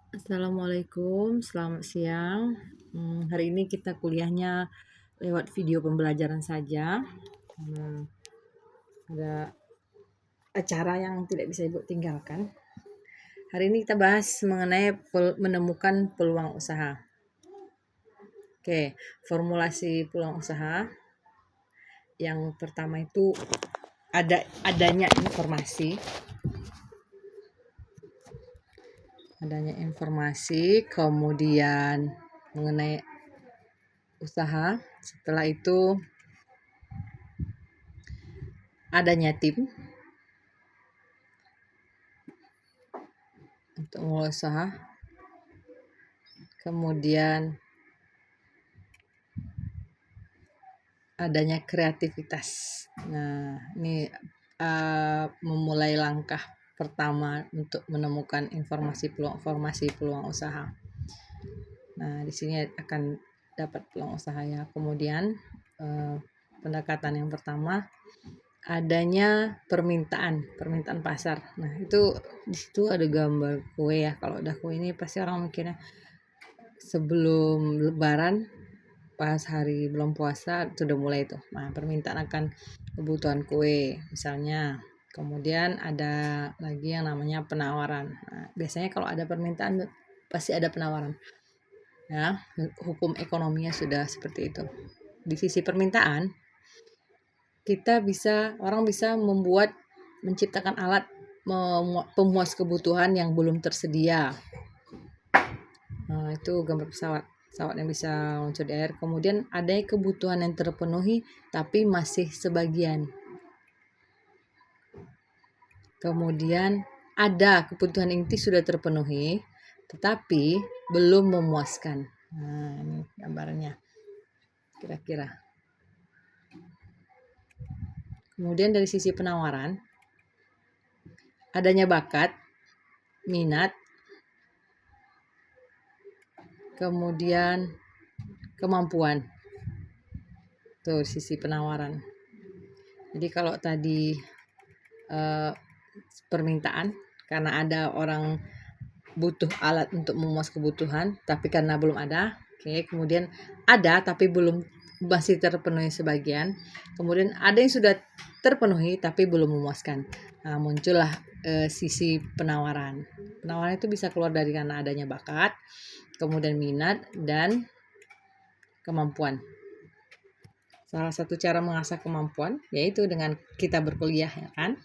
Assalamualaikum, selamat siang. Hari ini kita kuliahnya lewat video pembelajaran saja, karena ada acara yang tidak bisa Ibu tinggalkan. Hari ini kita bahas mengenai menemukan peluang usaha. Oke, formulasi peluang usaha. Yang pertama itu adanya informasi, kemudian mengenai usaha. Setelah itu adanya tim untuk mulai usaha, kemudian adanya kreativitas. Nah, ini memulai langkah pertama untuk menemukan informasi peluang usaha. Nah, di sini akan dapat peluang usaha ya. Kemudian pendekatan yang pertama adanya permintaan pasar. Nah, itu di situ ada gambar kue ya. Kalau udah kue ini pasti orang mikirnya sebelum lebaran, pas hari belum puasa itu udah mulai tuh. Nah, permintaan akan kebutuhan kue misalnya. Kemudian ada lagi yang namanya penawaran. Nah, biasanya kalau ada permintaan pasti ada penawaran. Ya, hukum ekonominya sudah seperti itu. Di sisi permintaan, orang bisa menciptakan alat pemuas kebutuhan yang belum tersedia. Nah, itu gambar pesawat yang bisa meluncur di air. Kemudian ada kebutuhan yang terpenuhi tapi masih sebagian. Kemudian ada kebutuhan inti sudah terpenuhi tetapi belum memuaskan. Nah, ini gambarnya kira-kira. Kemudian dari sisi penawaran, adanya bakat, minat, kemudian kemampuan. Tuh sisi penawaran. Jadi kalau tadi permintaan karena ada orang butuh alat untuk memuas kebutuhan tapi karena belum ada. Oke, kemudian ada tapi masih terpenuhi sebagian. Kemudian ada yang sudah terpenuhi tapi belum memuaskan. Nah, muncullah sisi penawaran. Penawaran itu bisa keluar dari karena adanya bakat, kemudian minat dan kemampuan. Salah satu cara mengasah kemampuan yaitu dengan kita berkuliah, ya kan?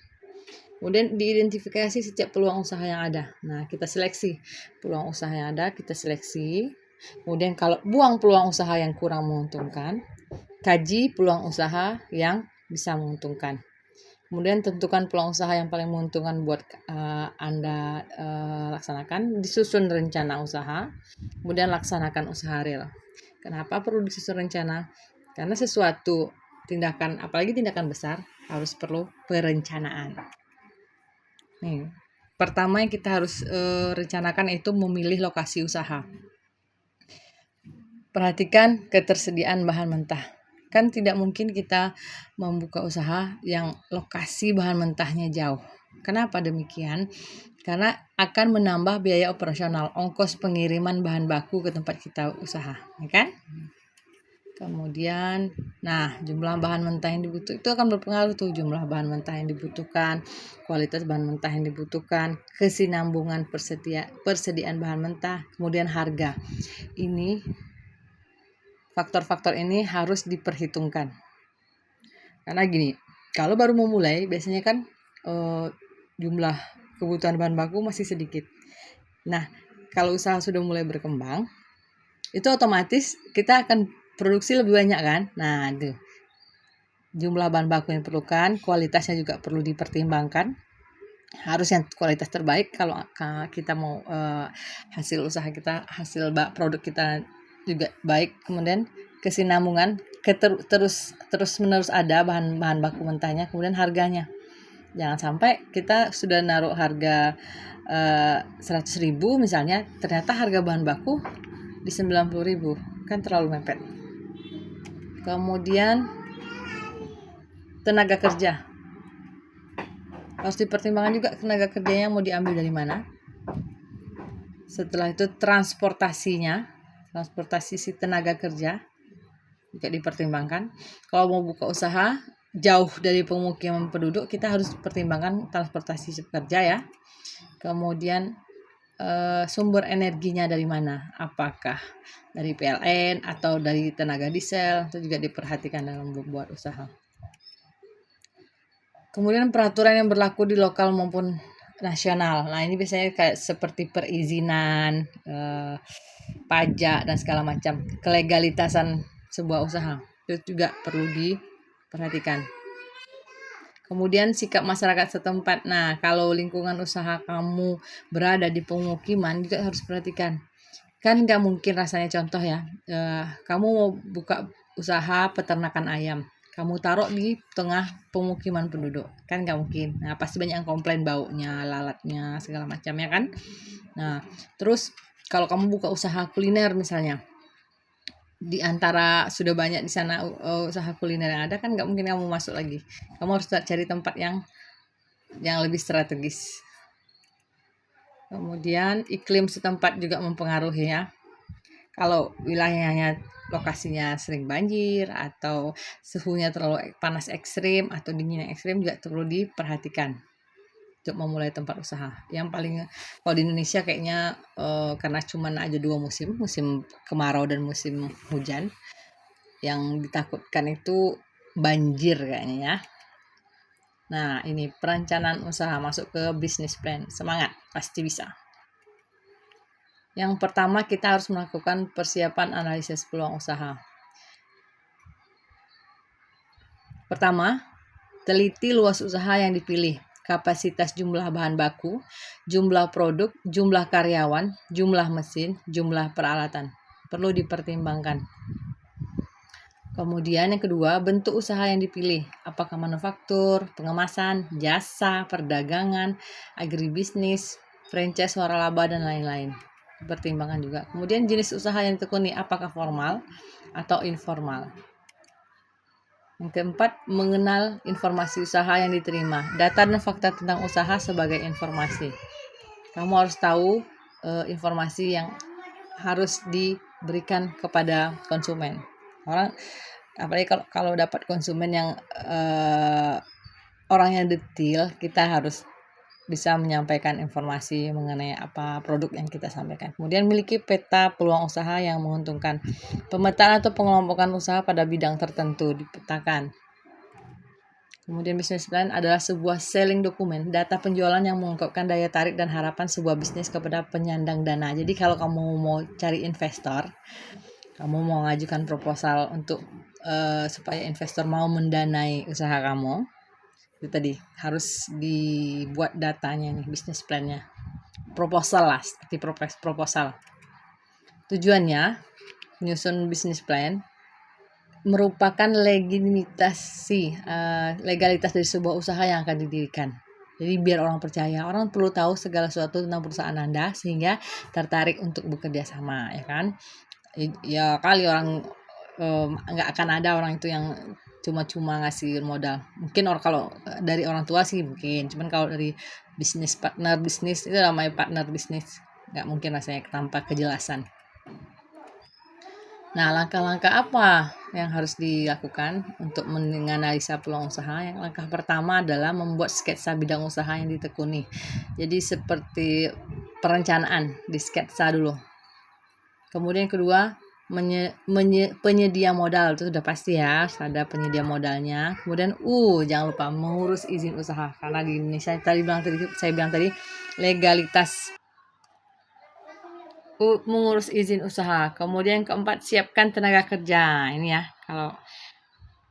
Kemudian diidentifikasi setiap peluang usaha yang ada. Nah, kita seleksi peluang usaha yang ada, kita seleksi. Kemudian kalau buang peluang usaha yang kurang menguntungkan, kaji peluang usaha yang bisa menguntungkan. Kemudian tentukan peluang usaha yang paling menguntungkan buat Anda laksanakan, disusun rencana usaha, kemudian laksanakan usaha real. Kenapa perlu disusun rencana? Karena sesuatu tindakan, apalagi tindakan besar, harus perlu perencanaan. Nih, pertama yang kita harus rencanakan itu memilih lokasi usaha. Perhatikan ketersediaan bahan mentah. Kan tidak mungkin kita membuka usaha yang lokasi bahan mentahnya jauh. Kenapa demikian? Karena akan menambah biaya operasional, ongkos pengiriman bahan baku ke tempat kita usaha, ya kan? Kemudian, jumlah bahan mentah yang dibutuhkan itu akan berpengaruh tuh, jumlah bahan mentah yang dibutuhkan, kualitas bahan mentah yang dibutuhkan, kesinambungan persediaan bahan mentah, kemudian harga. Ini faktor-faktor ini harus diperhitungkan. Karena gini, kalau baru memulai biasanya kan jumlah kebutuhan bahan baku masih sedikit. Nah, kalau usaha sudah mulai berkembang, itu otomatis kita akan produksi lebih banyak kan. Nah, itu jumlah bahan baku yang diperlukan, kualitasnya juga perlu dipertimbangkan. Harus yang kualitas terbaik kalau kita mau hasil usaha kita, produk kita juga baik. Kemudian kesinambungan, terus menerus ada bahan baku mentahnya, kemudian harganya. Jangan sampai kita sudah naruh harga 100.000 misalnya, ternyata harga bahan baku di 90.000, kan terlalu mepet. Kemudian tenaga kerja, harus dipertimbangkan juga tenaga kerjanya mau diambil dari mana. Setelah itu transportasi si tenaga kerja juga dipertimbangkan. Kalau mau buka usaha jauh dari pemukiman penduduk, kita harus pertimbangkan transportasi si pekerja ya. Kemudian sumber energinya dari mana? Apakah dari PLN atau dari tenaga diesel? Itu juga diperhatikan dalam membuat usaha. Kemudian peraturan yang berlaku di lokal maupun nasional. Nah, ini biasanya kayak seperti perizinan, pajak dan segala macam. Kelegalitasan sebuah usaha itu juga perlu diperhatikan. Kemudian sikap masyarakat setempat. Nah, kalau lingkungan usaha kamu berada di pemukiman juga harus perhatikan. Kan nggak mungkin rasanya, contoh ya, kamu mau buka usaha peternakan ayam, kamu taruh di tengah pemukiman penduduk, kan nggak mungkin. Nah, pasti banyak yang komplain baunya, lalatnya, segala macam ya kan. Nah, terus kalau kamu buka usaha kuliner misalnya, di antara sudah banyak di sana usaha kuliner yang ada, kan nggak mungkin kamu masuk lagi. Kamu harus cari tempat yang lebih strategis. Kemudian iklim setempat juga mempengaruhi ya. Kalau wilayahnya lokasinya sering banjir atau suhunya terlalu panas ekstrim atau dingin yang ekstrim juga perlu diperhatikan untuk memulai tempat usaha. Yang paling kalau di Indonesia kayaknya karena cuman aja 2 musim, musim kemarau dan musim hujan, yang ditakutkan itu banjir kayaknya ya. Nah, ini perencanaan usaha masuk ke bisnis plan. Semangat, pasti bisa. Yang pertama, kita harus melakukan persiapan analisis peluang usaha. Pertama, teliti luas usaha yang dipilih, kapasitas jumlah bahan baku, jumlah produk, jumlah karyawan, jumlah mesin, jumlah peralatan. Perlu dipertimbangkan. Kemudian yang kedua, bentuk usaha yang dipilih. Apakah manufaktur, pengemasan, jasa, perdagangan, agribisnis, franchise, waralaba, dan lain-lain. Pertimbangan juga. Kemudian jenis usaha yang ditekuni, apakah formal atau informal. Yang keempat, mengenal informasi usaha yang diterima. Data dan fakta tentang usaha sebagai informasi. Kamu harus tahu informasi yang harus diberikan kepada konsumen. Orang, apalagi kalau dapat konsumen yang orangnya detail, kita harus bisa menyampaikan informasi mengenai apa produk yang kita sampaikan. Kemudian miliki peta peluang usaha yang menguntungkan. Pemetaan atau pengelompokan usaha pada bidang tertentu dipetakan. Kemudian business plan adalah sebuah selling dokumen, data penjualan yang mengungkapkan daya tarik dan harapan sebuah bisnis kepada penyandang dana. Jadi kalau kamu mau cari investor, kamu mau mengajukan proposal untuk supaya investor mau mendanai usaha kamu, itu tadi harus dibuat datanya nih, bisnis plan-nya, proposal lah, seperti proposal. Tujuannya menyusun bisnis plan merupakan legalitas dari sebuah usaha yang akan didirikan. Jadi biar orang percaya, orang perlu tahu segala sesuatu tentang perusahaan Anda sehingga tertarik untuk bekerja sama, ya kan? Ya kali orang nggak akan ada orang itu yang cuma-cuma ngasih modal. Mungkin kalau dari orang tua sih mungkin, cuman kalau dari partner bisnis itu namanya partner bisnis, nggak mungkin rasanya tanpa kejelasan. Nah, langkah-langkah apa yang harus dilakukan untuk menganalisa peluang usaha? Yang langkah pertama adalah membuat sketsa bidang usaha yang ditekuni. Jadi seperti perencanaan, di sketsa dulu. Kemudian kedua, penyedia modal, itu sudah pasti ya, ada penyedia modalnya. Kemudian jangan lupa mengurus izin usaha, karena di Indonesia saya bilang tadi legalitas mengurus izin usaha. Kemudian keempat, siapkan tenaga kerja. Ini ya, kalau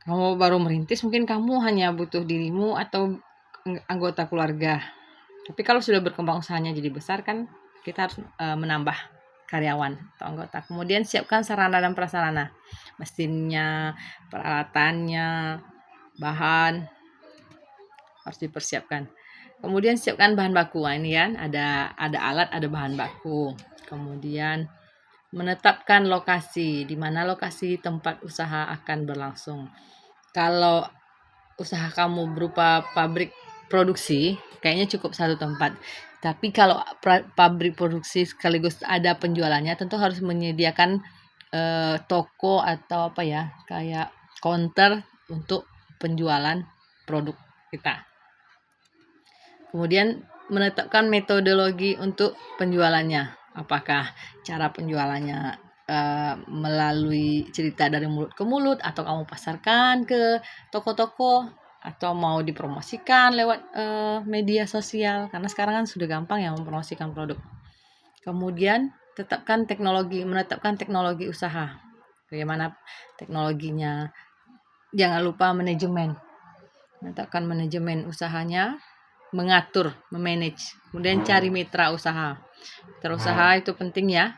kamu baru merintis mungkin kamu hanya butuh dirimu atau anggota keluarga. Tapi kalau sudah berkembang usahanya jadi besar kan, kita harus menambah karyawan atau anggota. Kemudian siapkan sarana dan prasarana, mesinnya, peralatannya, bahan harus dipersiapkan. Kemudian siapkan bahan baku. Nah, ini kan ada alat, ada bahan baku. Kemudian menetapkan lokasi, di mana lokasi tempat usaha akan berlangsung. Kalau usaha kamu berupa pabrik produksi, kayaknya cukup satu tempat. Tapi kalau pabrik produksi sekaligus ada penjualannya, tentu harus menyediakan toko atau apa ya, kayak counter untuk penjualan produk kita. Kemudian menetapkan metodologi untuk penjualannya. Apakah cara penjualannya melalui cerita dari mulut ke mulut, atau kamu pasarkan ke toko-toko, atau mau dipromosikan lewat media sosial, karena sekarang kan sudah gampang ya mempromosikan produk. Kemudian menetapkan teknologi usaha. Bagaimana teknologinya? Jangan lupa manajemen. Menetapkan manajemen usahanya, mengatur, memanage. Kemudian cari mitra usaha. Mitra usaha itu penting ya,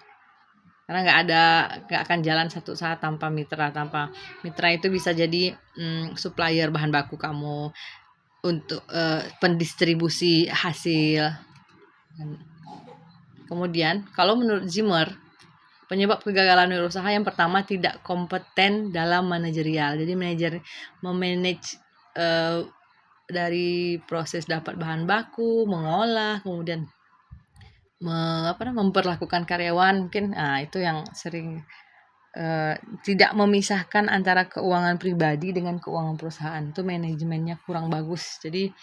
karena nggak akan jalan satu usaha tanpa mitra. Tanpa mitra itu bisa jadi supplier bahan baku kamu, untuk pendistribusi hasil. Kemudian kalau menurut Zimmer, penyebab kegagalan wirausaha yang pertama tidak kompeten dalam manajerial. Jadi memanage dari proses dapat bahan baku, mengolah, kemudian memperlakukan karyawan mungkin. Itu yang sering tidak memisahkan antara keuangan pribadi dengan keuangan perusahaan. Itu manajemennya kurang bagus. Jadi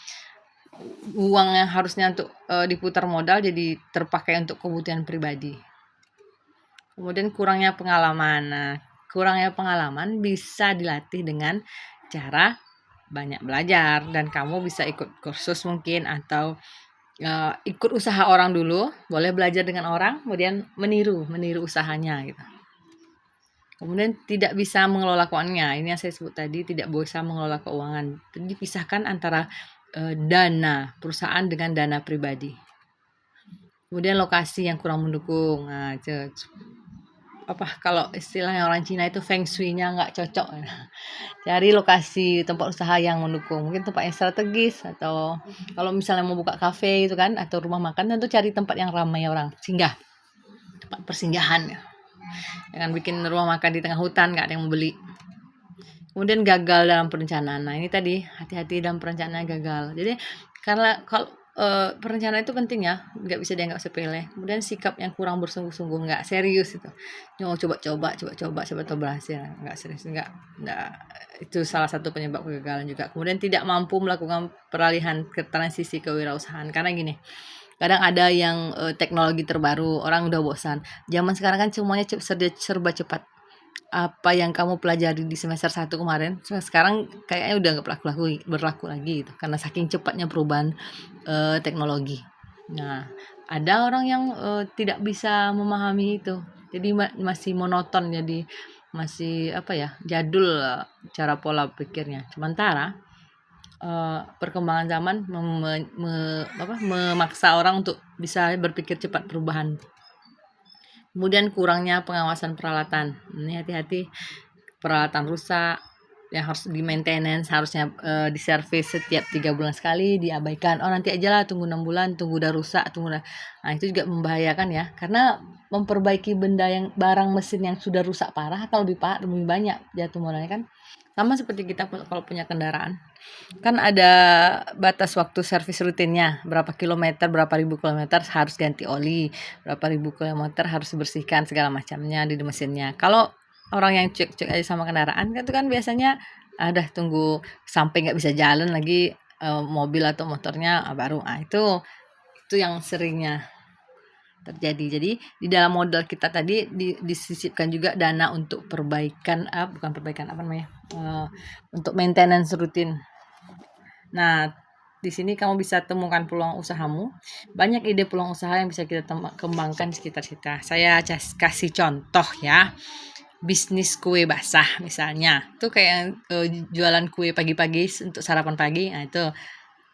uang yang harusnya untuk diputar modal jadi terpakai untuk kebutuhan pribadi. Kemudian kurangnya pengalaman. Kurangnya pengalaman bisa dilatih dengan cara banyak belajar, dan kamu bisa ikut kursus mungkin, atau ikut usaha orang dulu. Boleh belajar dengan orang, kemudian meniru usahanya gitu. Kemudian tidak bisa mengelola keuangannya. Ini yang saya sebut tadi, tidak bisa mengelola keuangan. Jadi dipisahkan antara dana perusahaan dengan dana pribadi. Kemudian lokasi yang kurang mendukung. Kalau istilahnya orang Cina itu feng shui-nya nggak cocok. Cari lokasi tempat usaha yang mendukung. Mungkin tempat yang strategis, atau kalau misalnya mau buka kafe itu kan, atau rumah makan, tentu cari tempat yang ramai orang singgah, tempat persinggahan. Jangan bikin rumah makan di tengah hutan, nggak ada yang mau beli. Kemudian gagal dalam perencanaan. Nah ini tadi, hati-hati dalam perencanaan gagal. Jadi karena kalau perencanaan itu penting ya, nggak bisa dianggap sepele. Kemudian sikap yang kurang bersungguh-sungguh, nggak serius itu. Coba-coba tahu berhasil, nggak serius, nggak. Itu salah satu penyebab kegagalan juga. Kemudian tidak mampu melakukan peralihan ke transisi kewirausahaan, karena gini. Kadang ada yang teknologi terbaru, orang udah bosan. Zaman sekarang kan semuanya serba cepat. Apa yang kamu pelajari di semester 1 kemarin, sekarang kayaknya udah nggak berlaku lagi gitu, karena saking cepatnya perubahan teknologi. Nah, ada orang yang tidak bisa memahami itu. Jadi masih monoton, jadi masih jadul cara pola pikirnya. Sementara perkembangan zaman memaksa orang untuk bisa berpikir cepat perubahan. Kemudian kurangnya pengawasan peralatan. Ini hati-hati, peralatan rusak yang harus di maintenance, harusnya diservis setiap 3 bulan sekali, diabaikan. Nanti aja lah, tunggu 6 bulan, tunggu udah rusak, Nah itu juga membahayakan ya, karena memperbaiki barang mesin yang sudah rusak parah akan lebih banyak jatuh modalnya kan. Sama seperti kita kalau punya kendaraan, kan ada batas waktu servis rutinnya, berapa ribu kilometer harus ganti oli, berapa ribu kilometer harus bersihkan segala macamnya di mesinnya. Kalau orang yang cek aja sama kendaraan itu kan biasanya ada tunggu sampai nggak bisa jalan lagi mobil atau motornya baru. Itu yang seringnya terjadi. Jadi di dalam modal kita tadi disisipkan juga dana untuk untuk maintenance rutin. Nah, di sini kamu bisa temukan peluang usahamu. Banyak ide peluang usaha yang bisa kita kembangkan di sekitar kita. Saya kasih contoh ya. Bisnis kue basah misalnya. Itu kayak jualan kue pagi-pagi untuk sarapan pagi. Nah,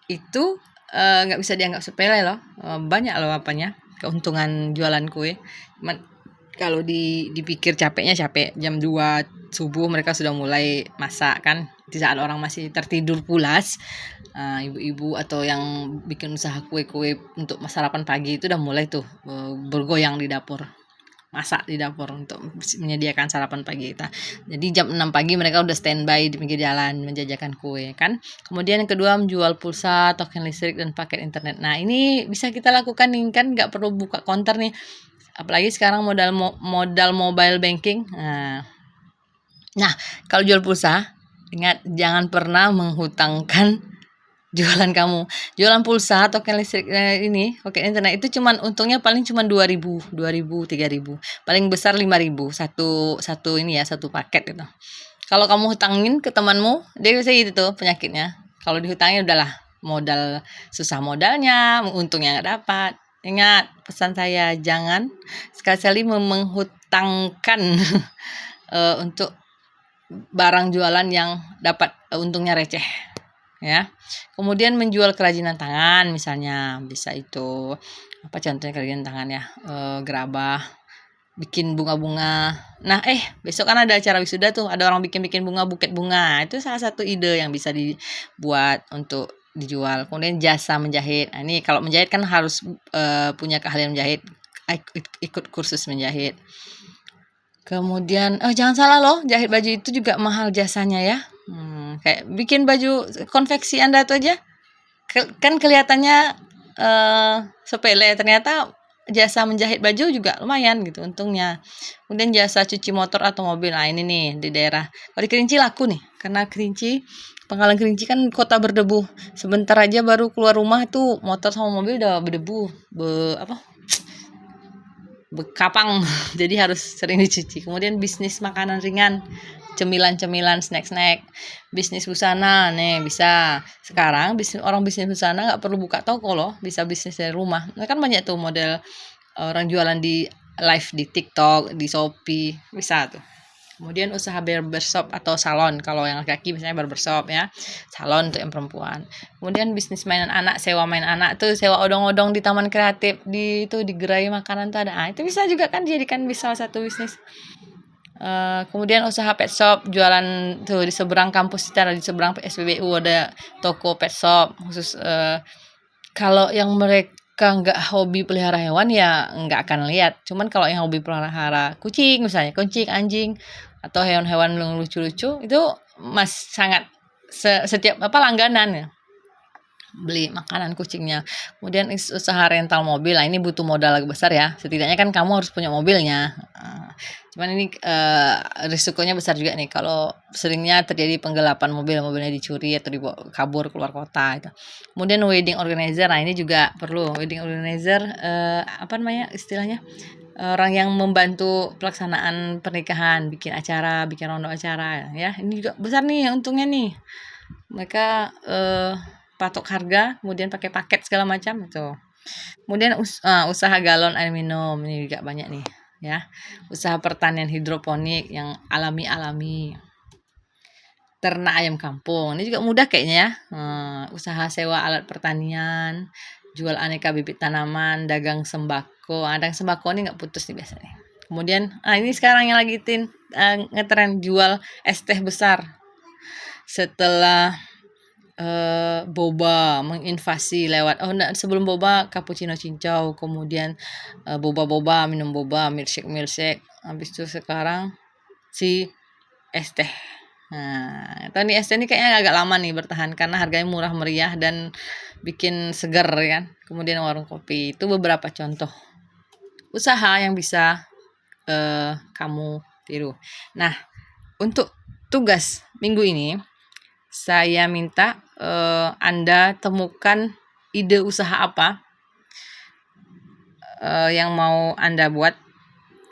itu nggak bisa dianggap sepele loh. Banyak loh keuntungan jualan kue. Kalau dipikir capek jam 2 subuh mereka sudah mulai masak kan, di saat orang masih tertidur pulas. Ibu-ibu atau yang bikin usaha kue-kue untuk sarapan pagi itu udah mulai tuh bergoyang di dapur. masak di dapur untuk menyediakan sarapan pagi kita. Jadi jam 6 pagi mereka udah standby di pinggir jalan menjajakan kue kan. Kemudian yang kedua menjual pulsa, token listrik dan paket internet. Nah, ini bisa kita lakukan nih kan nggak perlu buka counter nih. Apalagi sekarang modal mobile banking. Nah, kalau jual pulsa, ingat jangan pernah menghutangkan jualan kamu. Jualan pulsa token listrik ini, token internet itu cuman untungnya paling cuman 2.000, 3.000. Paling besar 5.000 satu ini ya, satu paket gitu. Kalau kamu hutangin ke temanmu, dia bisa gitu tuh penyakitnya. Kalau dihutangin udahlah, modal susah modalnya, untungnya nggak dapat. Ingat pesan saya, jangan sekali-kali menghutangkan untuk barang jualan yang dapat untungnya receh ya. Kemudian menjual kerajinan tangan misalnya, bisa itu apa contohnya kerajinan tangan ya, gerabah, bikin bunga-bunga. Nah, besok kan ada acara wisuda tuh, ada orang bikin bunga, buket bunga. Itu salah satu ide yang bisa dibuat untuk dijual. Kemudian jasa menjahit. Nah, ini kalau menjahit kan harus punya keahlian menjahit, ikut kursus menjahit. Kemudian jangan salah loh, jahit baju itu juga mahal jasanya ya. Kayak bikin baju konveksi Anda tuh aja kan kelihatannya sepele, ternyata jasa menjahit baju juga lumayan gitu untungnya. Kemudian jasa cuci motor atau mobil. Nah, ini nih di daerah. Kalau di Kerinci laku nih, karena Pangkalan Kerinci kan kota berdebu. Sebentar aja baru keluar rumah tuh motor sama mobil udah berdebu, bekapang. Jadi harus sering dicuci. Kemudian bisnis makanan ringan, cemilan-cemilan, snack-snack, bisnis busana nih bisa. Sekarang orang bisnis busana nggak perlu buka toko loh, bisa bisnis dari rumah. Nah, kan banyak tuh model orang jualan di live di TikTok, di Shopee, bisa tuh. Kemudian usaha barbershop atau salon, kalau yang laki-laki misalnya barbershop ya, salon untuk yang perempuan. Kemudian bisnis mainan anak, sewa main anak tuh, sewa odong-odong di taman kreatif, di gerai makanan tuh ada. Itu bisa juga kan dijadikan salah satu bisnis. Kemudian usaha pet shop, jualan tuh di seberang kampus kita, di seberang SPBU ada toko pet shop khusus. Kalau yang mereka nggak hobi pelihara hewan ya nggak akan lihat. Cuman kalau yang hobi pelihara kucing misalnya, kucing, anjing atau hewan-hewan yang lucu-lucu itu sangat setiap langganan ya beli makanan kucingnya. Kemudian usaha rental mobil. Nah, ini butuh modal agak besar ya. Setidaknya kan kamu harus punya mobilnya. Cuman ini risikonya besar juga nih kalau seringnya terjadi penggelapan mobilnya dicuri atau dibawa kabur keluar kota itu. Kemudian wedding organizer. Nah, ini juga perlu wedding organizer, apa namanya istilahnya? Orang yang membantu pelaksanaan pernikahan, bikin acara, bikin rondo acara ya. Ini juga besar nih untungnya nih. Mereka patok harga, kemudian pakai paket segala macam itu. Kemudian usaha galon air minum, ini juga banyak nih ya. Usaha pertanian hidroponik yang alami-alami. Ternak ayam kampung, ini juga mudah kayaknya ya. Usaha sewa alat pertanian, jual aneka bibit tanaman, dagang sembako. Dagang sembako ini nggak putus nih biasanya. Kemudian ini sekarang yang lagi ngetren jual es teh besar. Setelah boba menginvasi lewat sebelum boba cappuccino cincau, kemudian boba minum boba, milkshake, habis itu sekarang si es teh. Nah, tahun es teh ini kayaknya agak lama nih bertahan karena harganya murah meriah dan bikin segar kan. Kemudian warung kopi, itu beberapa contoh usaha yang bisa kamu tiru. Nah, untuk tugas minggu ini saya minta Anda temukan ide usaha apa yang mau Anda buat.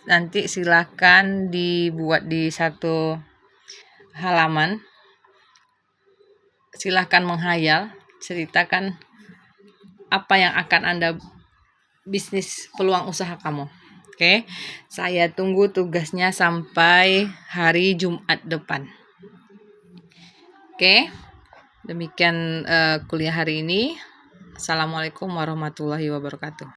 Nanti silakan dibuat di satu halaman. Silakan menghayal, ceritakan apa yang akan Anda bisnis peluang usaha kamu. Oke, saya tunggu tugasnya sampai hari Jumat depan. Oke, demikian kuliah hari ini. Assalamualaikum warahmatullahi wabarakatuh.